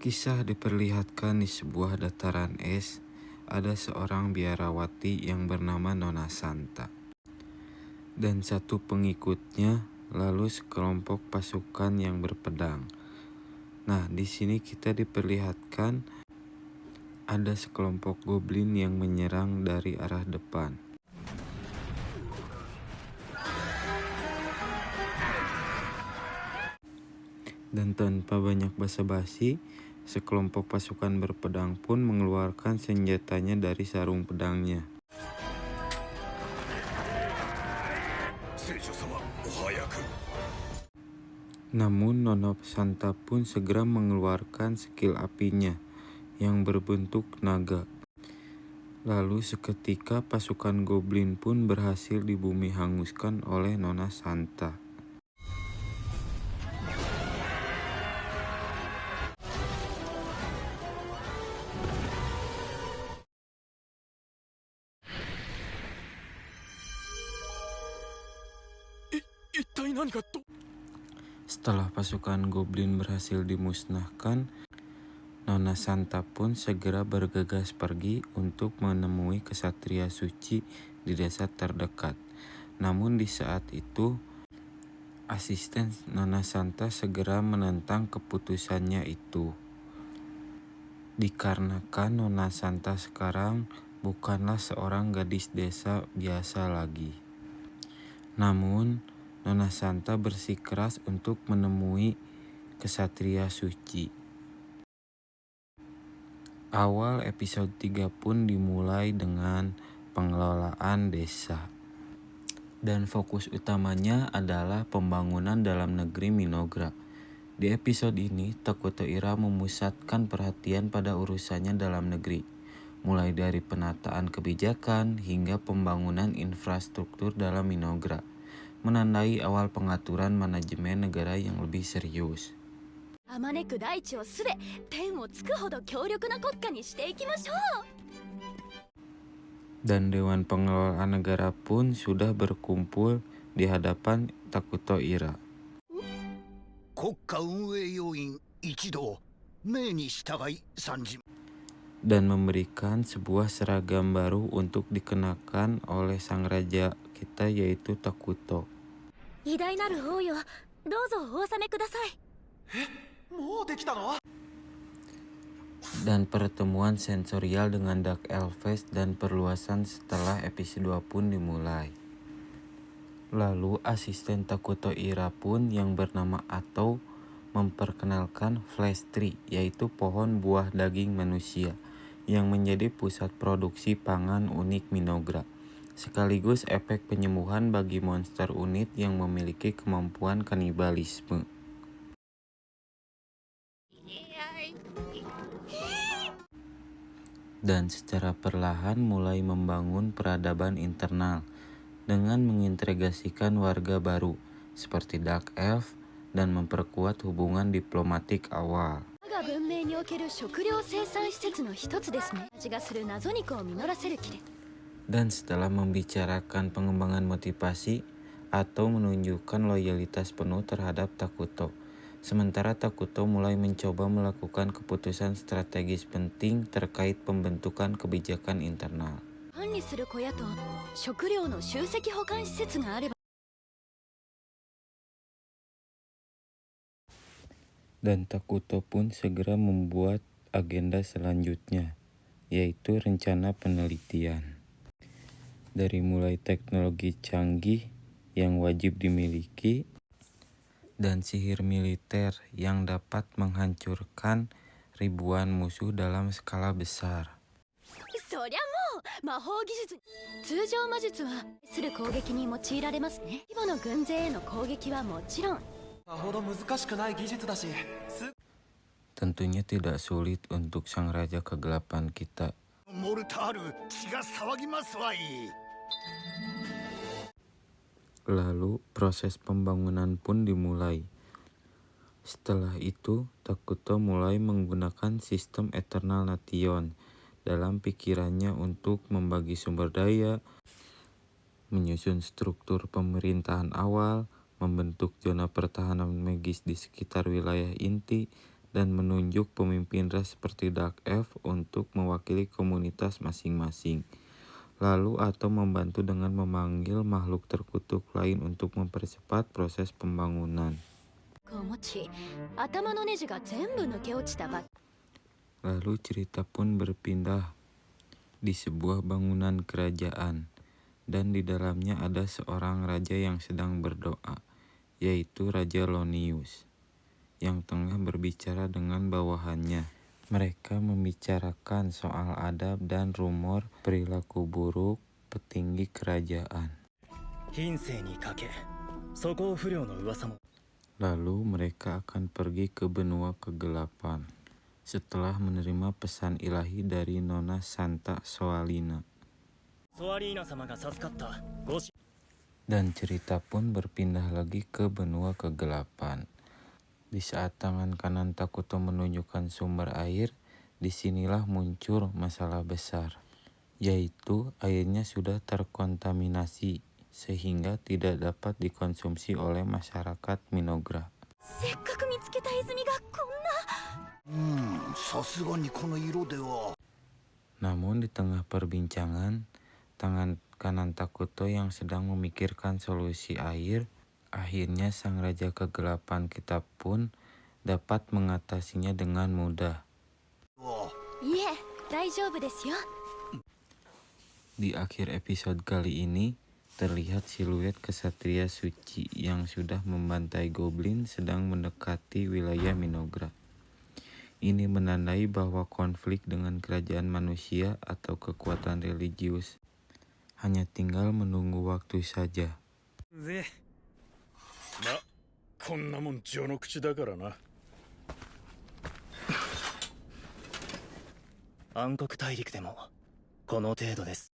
Kisah diperlihatkan di sebuah dataran es. Ada seorang biarawati yang bernama Nona Santa dan satu pengikutnya, lalu sekelompok pasukan yang berpedang. Nah, di sini kita diperlihatkan ada sekelompok goblin yang menyerang dari arah depan. Dan tanpa banyak basa-basi, sekelompok pasukan berpedang pun mengeluarkan senjatanya dari sarung pedangnya. Namun Nona Santa pun segera mengeluarkan skill apinya yang berbentuk naga. Lalu seketika pasukan goblin pun berhasil dibumi hanguskan oleh Nona Santa. Setelah pasukan goblin berhasil dimusnahkan, Nona Santa pun segera bergegas pergi untuk menemui kesatria suci di desa terdekat. Namun di saat itu, asisten Nona Santa segera menentang keputusannya itu. Dikarenakan Nona Santa sekarang bukanlah seorang gadis desa biasa lagi. Namun, Nona Santa bersikeras untuk menemui kesatria suci. Awal episode 3 pun dimulai dengan pengelolaan desa. Dan fokus utamanya adalah pembangunan dalam negeri Minogra. Di episode ini, Takuto Ira memusatkan perhatian pada urusannya dalam negeri, mulai dari penataan kebijakan hingga pembangunan infrastruktur dalam Minogra, menandai awal pengaturan manajemen negara yang lebih serius. Dan Dewan Pengelola Negara pun sudah berkumpul di hadapan Takuto Ira. Dan memberikan sebuah seragam baru untuk dikenakan oleh sang raja kita, yaitu Takuto. Dan pertemuan sensorial dengan Dark Elves dan perluasan setelah episode 2 pun dimulai. Lalu asisten Takuto Ira pun yang bernama Atou memperkenalkan Flesh Tree, yaitu pohon buah daging manusia yang menjadi pusat produksi pangan unik Minogra, sekaligus efek penyembuhan bagi monster unit yang memiliki kemampuan kanibalisme. Dan secara perlahan mulai membangun peradaban internal dengan mengintegrasikan warga baru seperti Dark Elf dan memperkuat hubungan diplomatik awal. Dan setelah membicarakan pengembangan motivasi atau menunjukkan loyalitas penuh terhadap Takuto, sementara Takuto mulai mencoba melakukan keputusan strategis penting terkait pembentukan kebijakan internal. Dan Takuto pun segera membuat agenda selanjutnya, yaitu rencana penelitian. Dari mulai teknologi canggih yang wajib dimiliki dan sihir militer yang dapat menghancurkan ribuan musuh dalam skala besar. Tentunya tidak sulit untuk sang raja kegelapan kita. Lalu proses pembangunan pun dimulai. Setelah itu, Takuto mulai menggunakan sistem Eternal Nation dalam pikirannya untuk membagi sumber daya, menyusun struktur pemerintahan awal, membentuk zona pertahanan magis di sekitar wilayah inti, dan menunjuk pemimpin ras seperti Dark Elf untuk mewakili komunitas masing-masing. Lalu atau membantu dengan memanggil makhluk terkutuk lain untuk mempercepat proses pembangunan. Lalu cerita pun berpindah di sebuah bangunan kerajaan, dan di dalamnya ada seorang raja yang sedang berdoa, yaitu Raja Lonius, yang tengah berbicara dengan bawahannya. Mereka membicarakan soal adab dan rumor perilaku buruk petinggi kerajaan. Lalu mereka akan pergi ke benua kegelapan setelah menerima pesan ilahi dari Nona Santa Soalina. Dan cerita pun berpindah lagi ke benua kegelapan. Di saat tangan kanan Takuto menunjukkan sumber air, disinilah muncul masalah besar, yaitu airnya sudah terkontaminasi sehingga tidak dapat dikonsumsi oleh masyarakat Minogra. Namun di tengah perbincangan, tangan kanan Takuto yang sedang memikirkan solusi air, akhirnya sang raja kegelapan kitab pun dapat mengatasinya dengan mudah. Di akhir episode kali ini, terlihat siluet kesatria suci yang sudah membantai goblin sedang mendekati wilayah Minogra. Ini menandai bahwa konflik dengan kerajaan manusia atau kekuatan religius hanya tinggal menunggu waktu saja. こんなもん序の口だからな。暗黒大陸でもこの程度です。